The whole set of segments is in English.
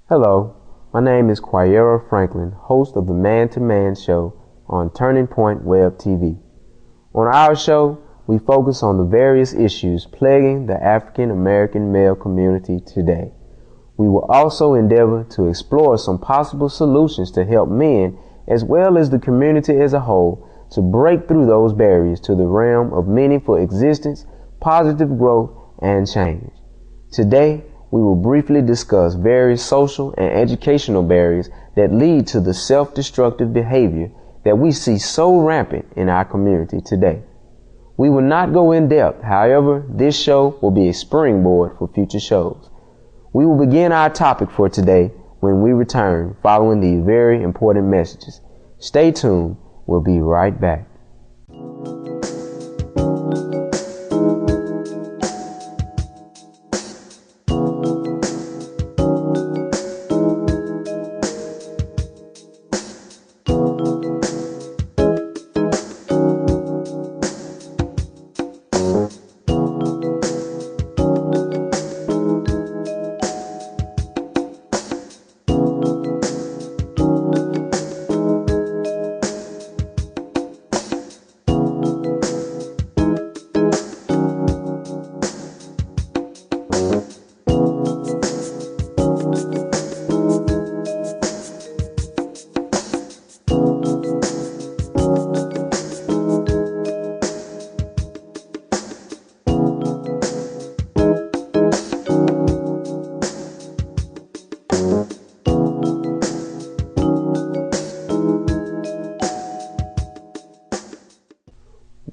Hello, my name is Quiera Franklin, host of the Man-to-Man show on Turning Point Web TV. On our show, we focus on the various issues plaguing the African American male community today. We will also endeavor to explore some possible solutions to help men as well as the community as a whole to break through those barriers to the realm of meaningful existence, positive growth, and change. Today, we will briefly discuss various social and educational barriers that lead to the self-destructive behavior that we see so rampant in our community today. We will not go in depth, however, this show will be a springboard for future shows. We will begin our topic for today when we return following these very important messages. Stay tuned, we'll be right back.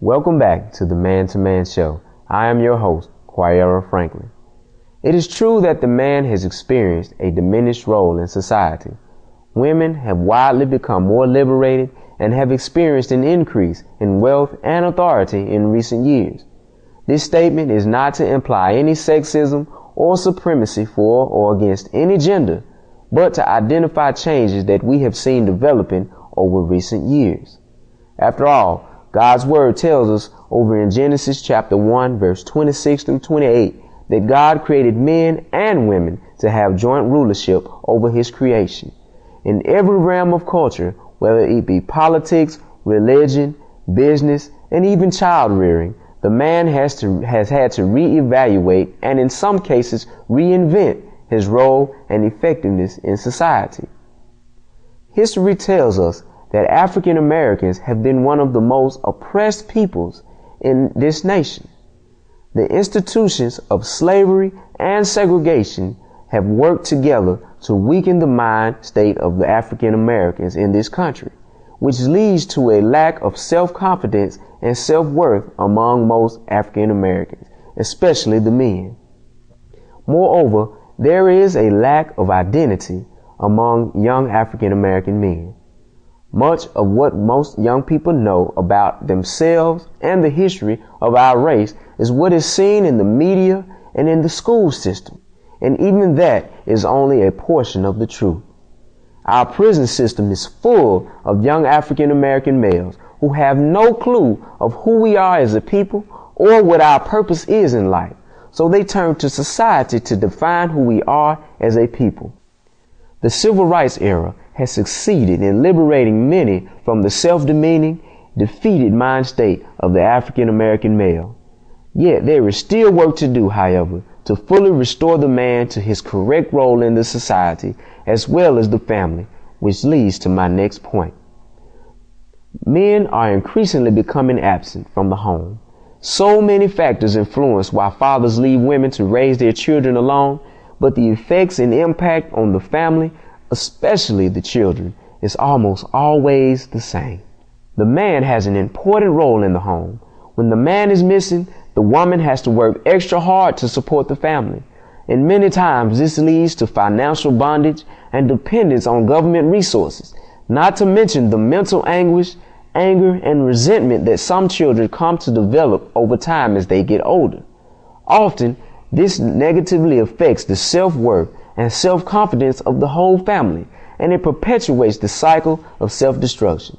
Welcome back to the Man-to-Man show. I am your host, Quiera Franklin. It is true that the man has experienced a diminished role in society. Women have widely become more liberated and have experienced an increase in wealth and authority in recent years. This statement is not to imply any sexism or supremacy for or against any gender, but to identify changes that we have seen developing over recent years. After all, God's word tells us over in Genesis chapter 1, verse 26 through 28, that God created men and women to have joint rulership over his creation. In every realm of culture, whether it be politics, religion, business, and even child rearing, the man has had to reevaluate and in some cases reinvent his role and effectiveness in society. History tells us that African Americans have been one of the most oppressed peoples in this nation. The institutions of slavery and segregation have worked together to weaken the mind state of the African Americans in this country, which leads to a lack of self-confidence and self-worth among most African Americans, especially the men. Moreover, there is a lack of identity among young African American men. Much of what most young people know about themselves and the history of our race is what is seen in the media and in the school system, and even that is only a portion of the truth. Our prison system is full of young African American males who have no clue of who we are as a people or what our purpose is in life, so they turn to society to define who we are as a people. The civil rights era has succeeded in liberating many from the self-demeaning, defeated mind state of the African American male. Yet there is still work to do, however, to fully restore the man to his correct role in the society as well as the family, which leads to my next point. Men are increasingly becoming absent from the home. So many factors influence why fathers leave women to raise their children alone, but the effects and impact on the family, especially the children, is almost always the same. The man has an important role in the home. When the man is missing, the woman has to work extra hard to support the family. And many times this leads to financial bondage and dependence on government resources, not to mention the mental anguish, anger, and resentment that some children come to develop over time as they get older. Often, this negatively affects the self-worth and self-confidence of the whole family, and it perpetuates the cycle of self-destruction.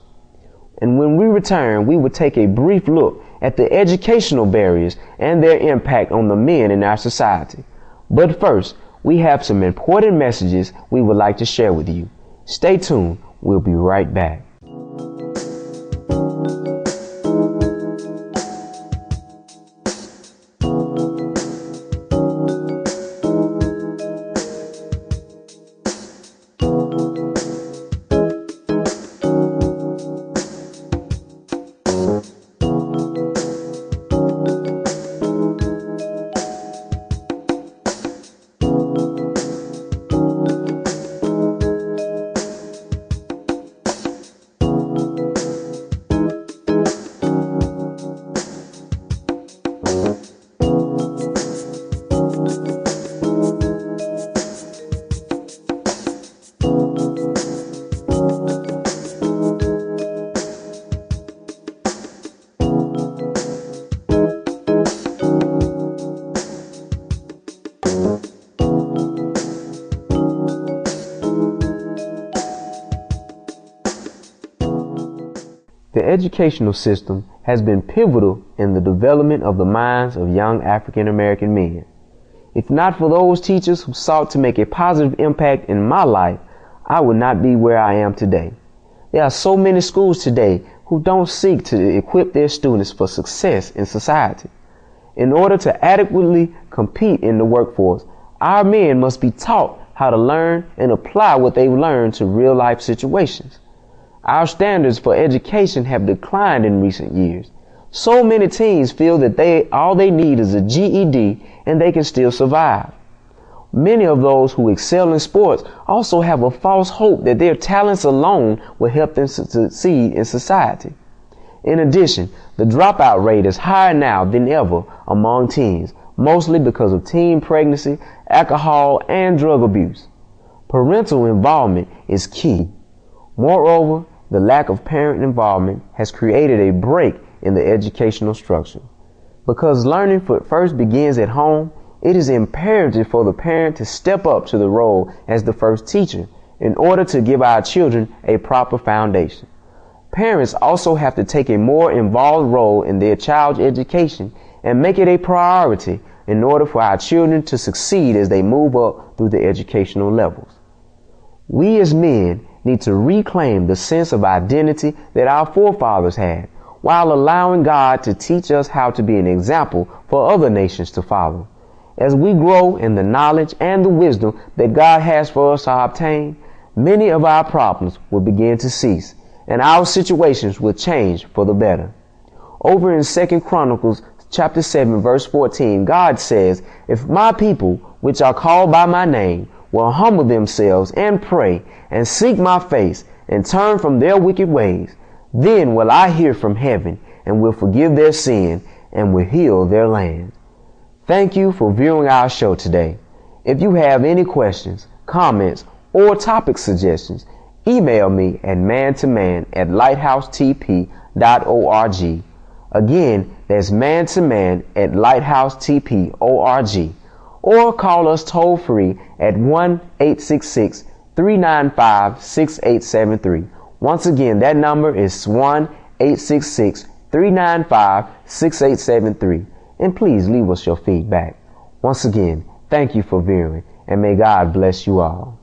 And when we return, we will take a brief look at the educational barriers and their impact on the men in our society. But first, we have some important messages we would like to share with you. Stay tuned. We'll be right back. The educational system has been pivotal in the development of the minds of young African American men. If not for those teachers who sought to make a positive impact in my life, I would not be where I am today. There are so many schools today who don't seek to equip their students for success in society. In order to adequately compete in the workforce, our men must be taught how to learn and apply what they've learned to real life situations. Our standards for education have declined in recent years. So many teens feel that all they need is a GED and they can still survive. Many of those who excel in sports also have a false hope that their talents alone will help them succeed in society. In addition, the dropout rate is higher now than ever among teens, mostly because of teen pregnancy, alcohol, and drug abuse. Parental involvement is key. Moreover, the lack of parent involvement has created a break in the educational structure. Because learning first begins at home, it is imperative for the parent to step up to the role as the first teacher in order to give our children a proper foundation. Parents also have to take a more involved role in their child's education and make it a priority in order for our children to succeed as they move up through the educational levels. We as men need to reclaim the sense of identity that our forefathers had, while allowing God to teach us how to be an example for other nations to follow. As we grow in the knowledge and the wisdom that God has for us to obtain, many of our problems will begin to cease, and our situations will change for the better. Over in 2 Chronicles chapter 7, verse 14, God says, "If my people, which are called by my name, will humble themselves and pray and seek my face and turn from their wicked ways, then will I hear from heaven and will forgive their sin and will heal their land." Thank you for viewing our show today. If you have any questions, comments, or topic suggestions, email me at mantoman@lighthousetp.org. Again, that's mantoman@lighthousetp.org. Or call us toll free at 1-866-395-6873. Once again, that number is 1-866-395-6873. And please leave us your feedback. Once again, thank you for viewing, and may God bless you all.